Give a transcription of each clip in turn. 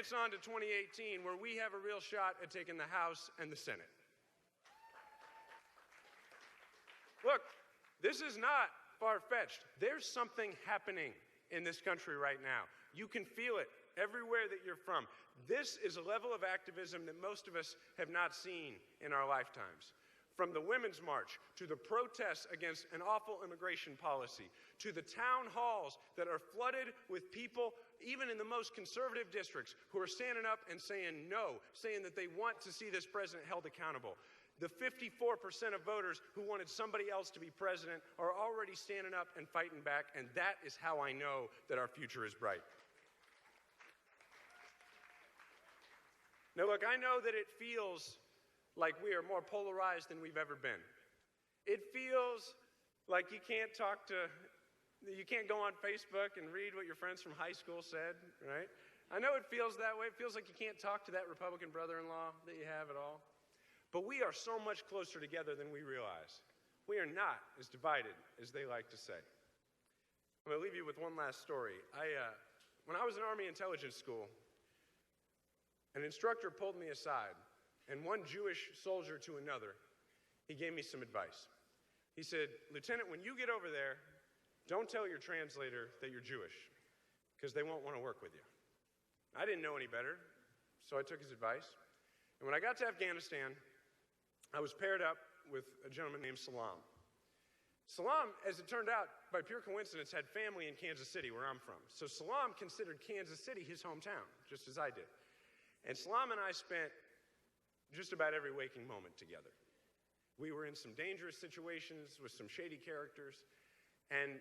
minutes on to 2018 where we have a real shot at taking the House and the Senate. Look, this is not far-fetched. There's something happening in this country right now. You can feel it everywhere that you're from. This is a level of activism that most of us have not seen in our lifetimes. From the Women's March, to the protests against an awful immigration policy, to the town halls that are flooded with people, even in the most conservative districts, who are standing up and saying no, saying that they want to see this president held accountable. The 54% of voters who wanted somebody else to be president are already standing up and fighting back, and that is how I know that our future is bright. Now look, I know that it feels like we are more polarized than we've ever been. It feels like you can't go on Facebook and read what your friends from high school said, right? I know it feels that way. It feels like you can't talk to that Republican brother-in-law that you have at all. But we are so much closer together than we realize. We are not as divided as they like to say. I'm going to leave you with one last story. When I was in Army Intelligence School, an instructor pulled me aside, and one Jewish soldier to another, he gave me some advice. He said, "Lieutenant, when you get over there, don't tell your translator that you're Jewish, because they won't want to work with you." I didn't know any better, so I took his advice. And when I got to Afghanistan, I was paired up with a gentleman named Salam. Salam, as it turned out, by pure coincidence, had family in Kansas City, where I'm from. So Salam considered Kansas City his hometown, just as I did. And Salam and I spent just about every waking moment together. We were in some dangerous situations with some shady characters, and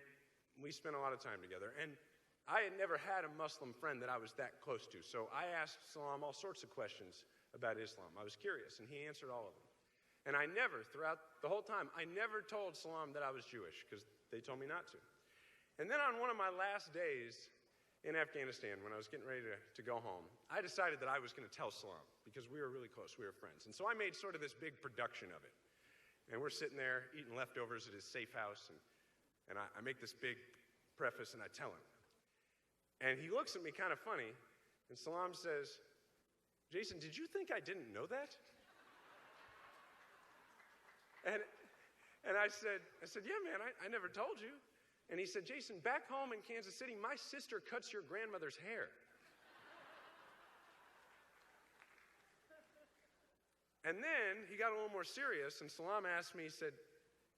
we spent a lot of time together. And I had never had a Muslim friend that I was that close to, so I asked Salam all sorts of questions about Islam. I was curious, and he answered all of them. And I never, throughout the whole time, I never told Salam that I was Jewish, because they told me not to. And then on one of my last days in Afghanistan, when I was getting ready to go home, I decided that I was going to tell Salam, because we were really close, we were friends. And so I made sort of this big production of it. And we're sitting there eating leftovers at his safe house, and I make this big preface, and I tell him. And he looks at me kind of funny, and Salam says, "Jason, did you think I didn't know that?" And I said, "Yeah, man, I never told you." And he said, "Jason, back home in Kansas City, my sister cuts your grandmother's hair." And then he got a little more serious, and Salam asked me, he said,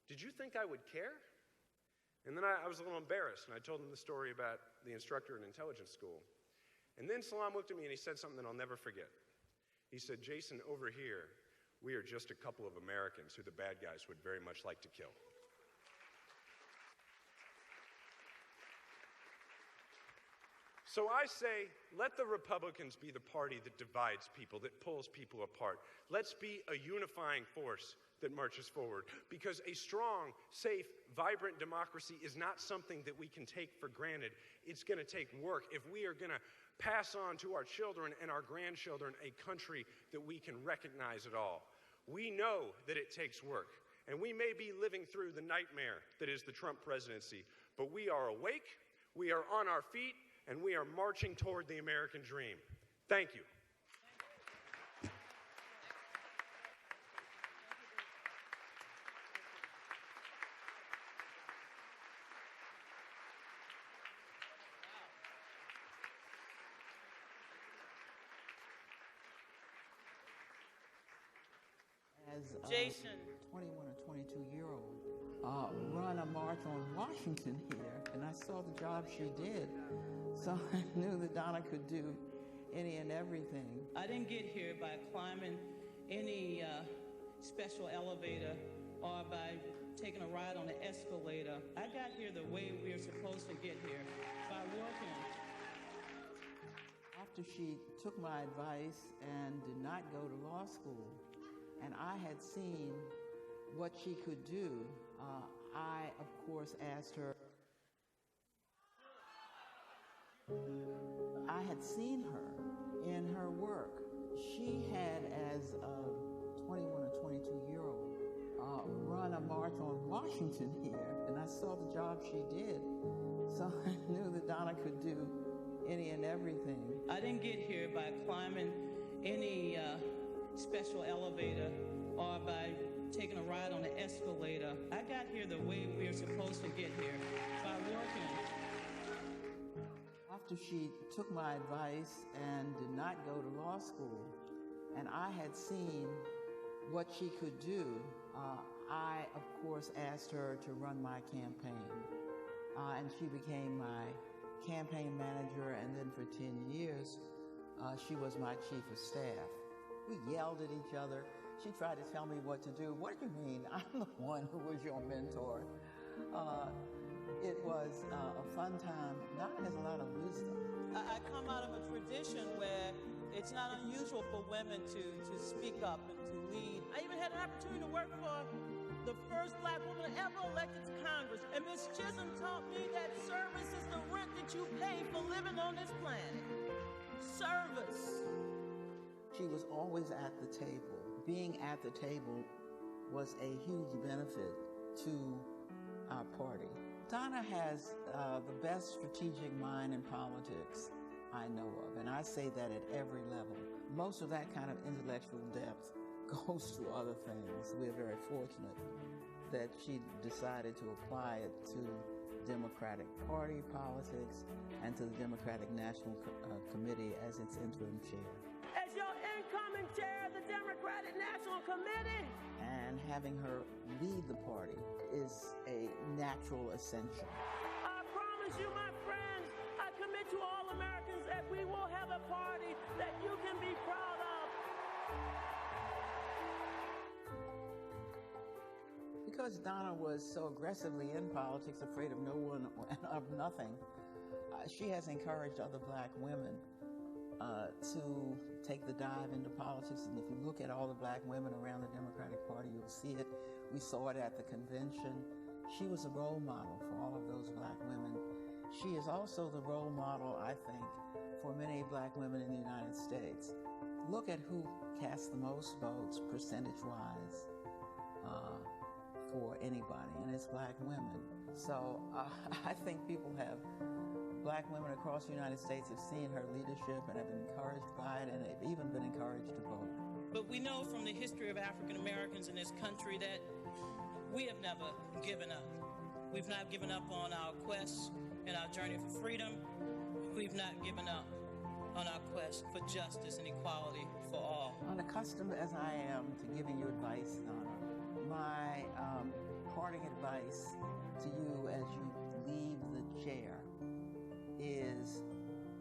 "Did you think I would care?" And then I was a little embarrassed, and I told him the story about the instructor in intelligence school. And then Salam looked at me, and he said something that I'll never forget. He said, "Jason, over here, we are just a couple of Americans who the bad guys would very much like to kill." So I say, let the Republicans be the party that divides people, that pulls people apart. Let's be a unifying force that marches forward, because a strong, safe, vibrant democracy is not something that we can take for granted. It's going to take work if we are going to pass on to our children and our grandchildren a country that we can recognize at all. We know that it takes work, and we may be living through the nightmare that is the Trump presidency, but we are awake, we are on our feet, and we are marching toward the American dream. Thank you. As Jason. 21 or 22-year-old run a march on Washington here, and I saw the job she did, so I knew that Donna could do any and everything. I didn't get here by climbing any special elevator or by taking a ride on an escalator. I got here the way we're supposed to get here, by working. After she took my advice and did not go to law school, and I had seen what she could do, I, of course, asked her. I had seen her in her work. She had, as a 21 or 22-year-old, run a march on Washington here, and I saw the job she did. So I knew that Donna could do any and everything. I didn't get here by climbing any special elevator or by taking a ride on an escalator. I got here the way we're supposed to get here, by working. After she took my advice and did not go to law school, and I had seen what she could do, I, of course, asked her to run my campaign. And she became my campaign manager, and then for 10 years, she was my chief of staff. We yelled at each other. She tried to tell me what to do. What do you mean? I'm the one who was your mentor. It was a fun time. Donna has a lot of wisdom. I come out of a tradition where it's not unusual for women to speak up and to lead. I even had an opportunity to work for the first black woman ever elected to Congress. And Ms. Chisholm taught me that service is the rent that you pay for living on this planet. Service. She was always at the table. Being at the table was a huge benefit to our party. Donna has the best strategic mind in politics I know of, and I say that at every level. Most of that kind of intellectual depth goes to other things. We're very fortunate that she decided to apply it to Democratic Party politics and to the Democratic National Committee as its interim chair. As your incoming chair of the Democratic National Committee. And having her lead the party is a natural essential. I promise you, my friends, I commit to all Americans that we will have a party that you can be proud of. Because Donna was so aggressively in politics, afraid of no one and of nothing, she has encouraged other black women to take the dive into politics. And if you look at all the black women around the Democratic Party, you'll see it. We saw it at the convention. She was a role model for all of those black women. She is also the role model, I think, for many black women in the United States. Look at who cast the most votes, percentage-wise, for anybody, and it's black women. So I think black women across the United States have seen her leadership and have been encouraged by it, and they've even been encouraged to vote. But we know from the history of African Americans in this country that we have never given up. We've not given up on our quest and our journey for freedom. We've not given up on our quest for justice and equality for all. Unaccustomed as I am to giving you advice, Donna, my parting advice to you as you leave the chair is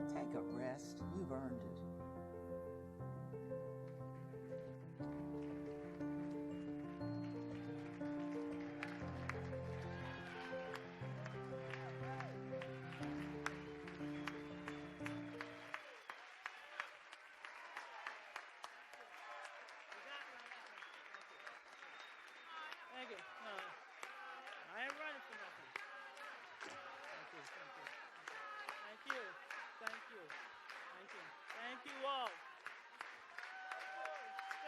take a rest. You've earned it. Thank you. No, I ain't running for nothing. Thank you. Thank you. Thank you. Thank you. Thank you all.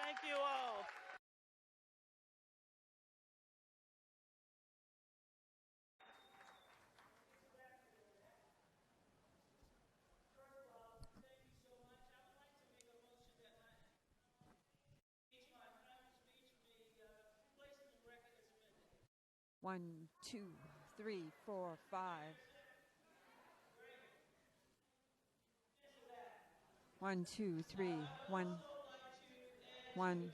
Thank you all. One, two, three, four, five. 1, 2, 3, 1, 1.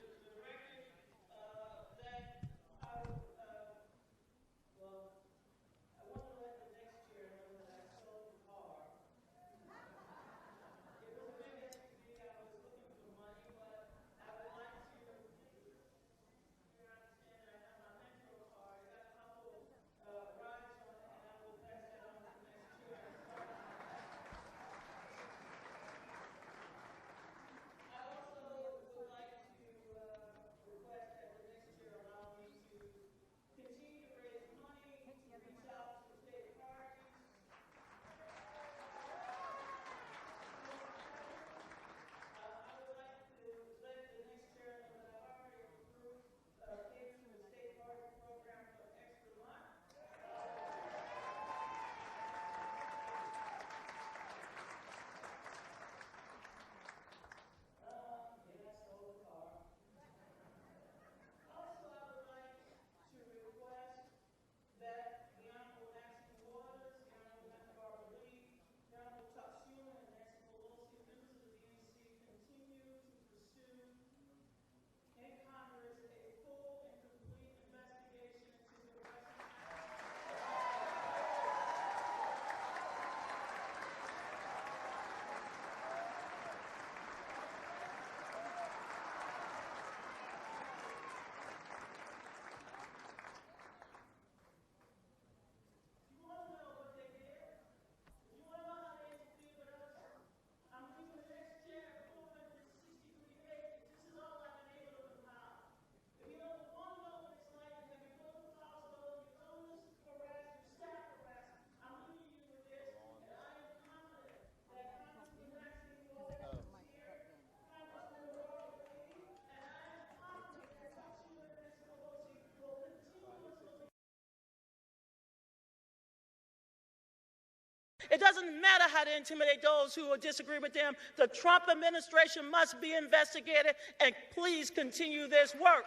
It doesn't matter how to intimidate those who disagree with them. The Trump administration must be investigated, and please continue this work.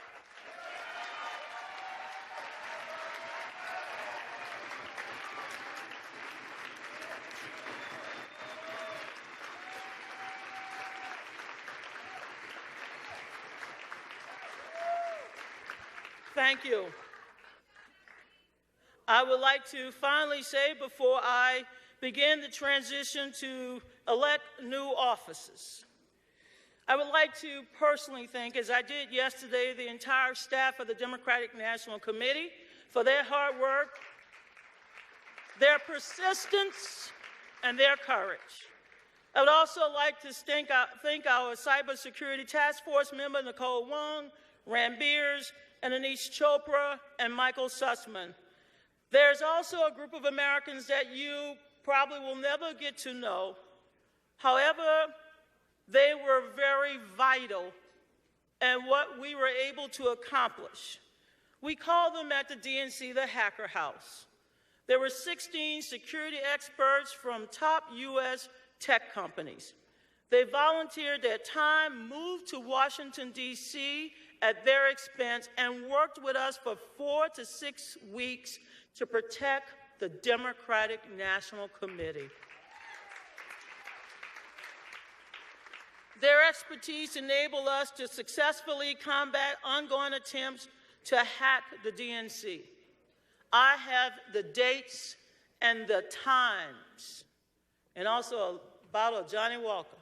Thank you. I would like to finally say, before I begin the transition to elect new officers, I would like to personally thank, as I did yesterday, the entire staff of the Democratic National Committee for their hard work, their persistence, and their courage. I would also like to thank our Cybersecurity Task Force member, Nicole Wong, Ram Beers, and Anish Chopra, and Michael Sussman. There's also a group of Americans that you probably will never get to know. However, they were very vital in what we were able to accomplish. We call them at the DNC the Hacker House. There were 16 security experts from top U.S. tech companies. They volunteered their time, moved to Washington, D.C. at their expense, and worked with us for 4 to 6 weeks to protect the Democratic National Committee. Their expertise enabled us to successfully combat ongoing attempts to hack the DNC. I have the dates and the times, and also a bottle of Johnny Walker.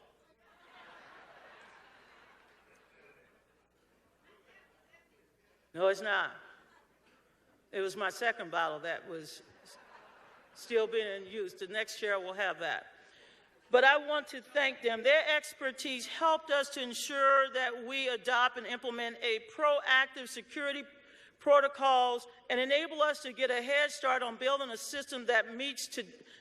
No, it's not. It was my second bottle that was still being in use. The next chair will have that. But I want to thank them. Their expertise helped us to ensure that we adopt and implement a proactive security protocols and enable us to get a head start on building a system that meets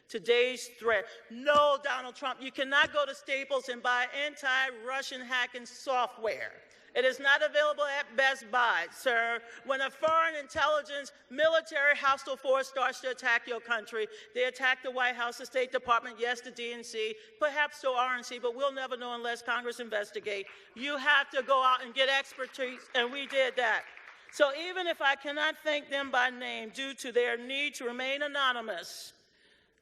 today's threat. No, Donald Trump, you cannot go to Staples and buy anti-Russian hacking software. It is not available at Best Buy, sir. When a foreign intelligence military hostile force starts to attack your country, they attack the White House, the State Department, yes, the DNC, perhaps the RNC, but we'll never know unless Congress investigate. You have to go out and get expertise, and we did that. So even if I cannot thank them by name due to their need to remain anonymous,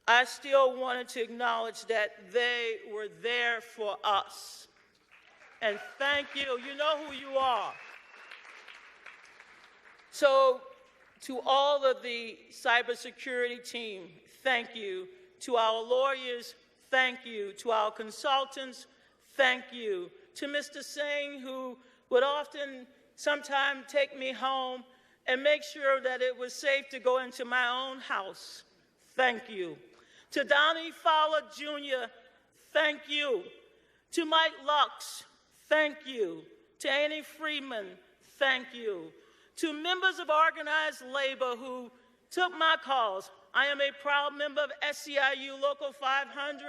I still wanted to acknowledge that they were there for us. And thank you. You know who you are. So to all of the cybersecurity team, thank you. To our lawyers, thank you. To our consultants, thank you. To Mr. Singh, who would often sometimes take me home and make sure that it was safe to go into my own house, thank you. To Donnie Fowler Jr., thank you. To Mike Lux, thank you. To Annie Freeman, thank you. To members of organized labor who took my calls. I am a proud member of SCIU Local 500.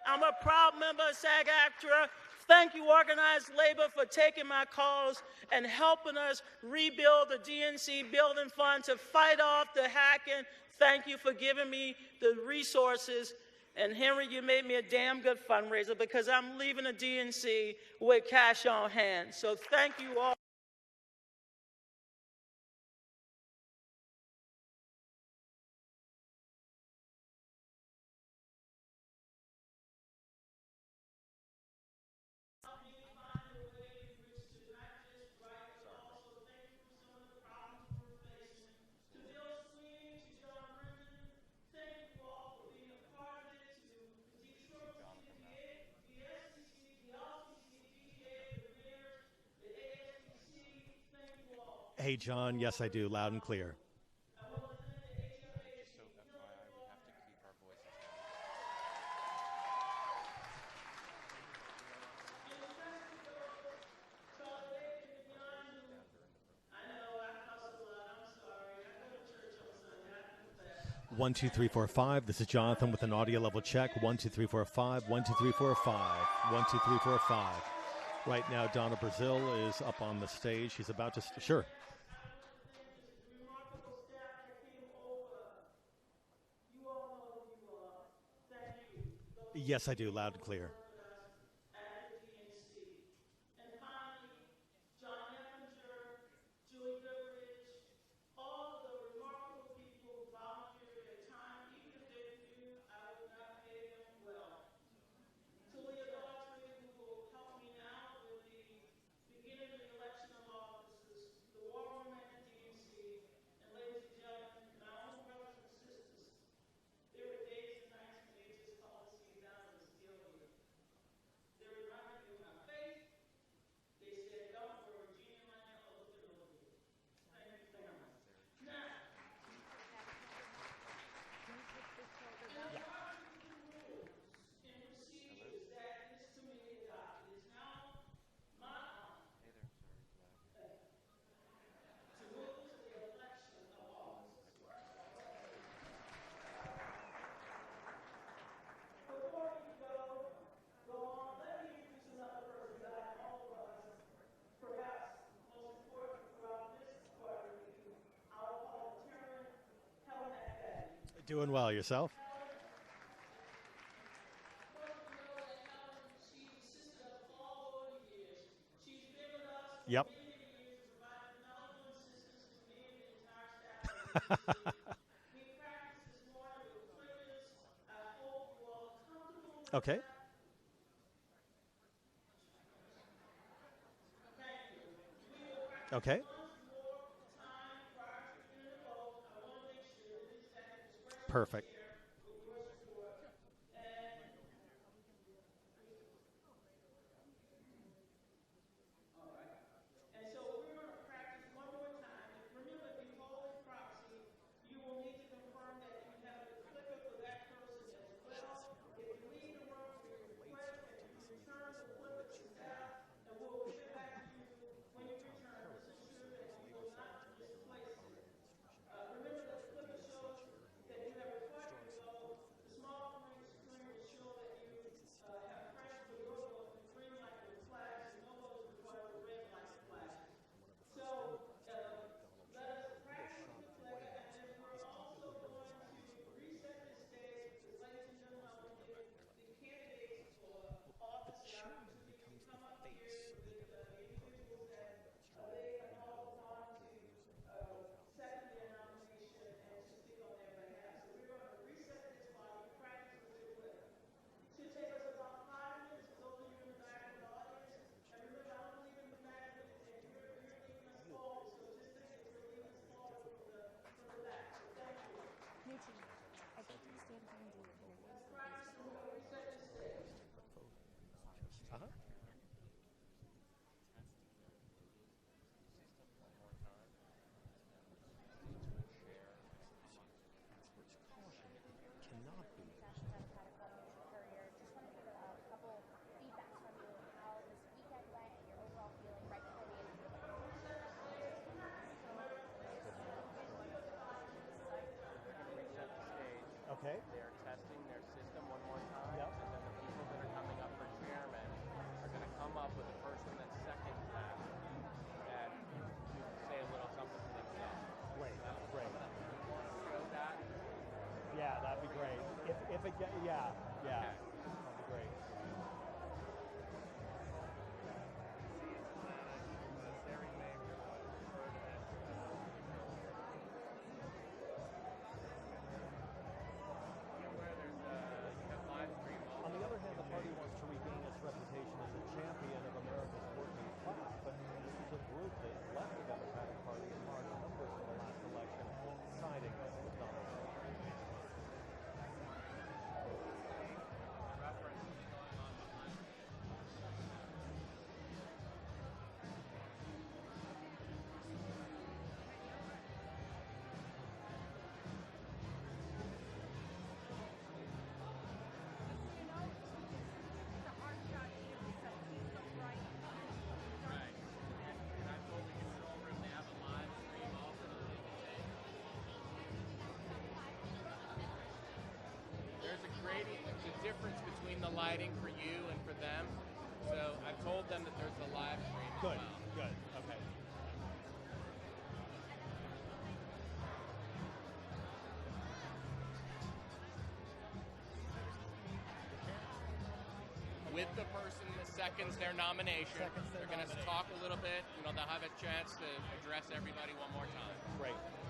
I'm a proud member of SAG-AFTRA. Thank you, organized labor, for taking my calls and helping us rebuild the DNC building fund to fight off the hacking. Thank you for giving me the resources. And Henry, you made me a damn good fundraiser because I'm leaving the DNC with cash on hand. So thank you all. Hey, John, yes, I do, loud and clear. One, two, three, four, five. This is Jonathan with an audio level check. 1, 2, 3, 4, 5. 1, 2, 3, 4, 5. 1, 2, 3, 4, 5. Right now, Donna Brazile is up on the stage. She's about to... Sure. You all know who you are. Thank you. Yes, I do, loud and clear. Doing well. Yourself? Yep. Okay. Okay. Perfect. Uh-huh. Okay. They are testing their system one more time, Yep. and then the people that are coming up for chairman are going to come up with a person that's second to that and say a little something for themselves. Great. Great. Show that. Yeah, that'd be great. If it get, yeah. Okay. That'd be great. On the other hand, the party wants to regain its reputation as a champion of America's working class, but this is a group that left the Democratic Party in large numbers in the last election, siding with Donald Trump. There's a gradient, there's a difference between the lighting for you and for them. So I've told them that there's a live stream as Good. well. Good. Okay. with the person that seconds their nomination. They're going to talk a little bit. They'll have a chance to address everybody one more time. Great.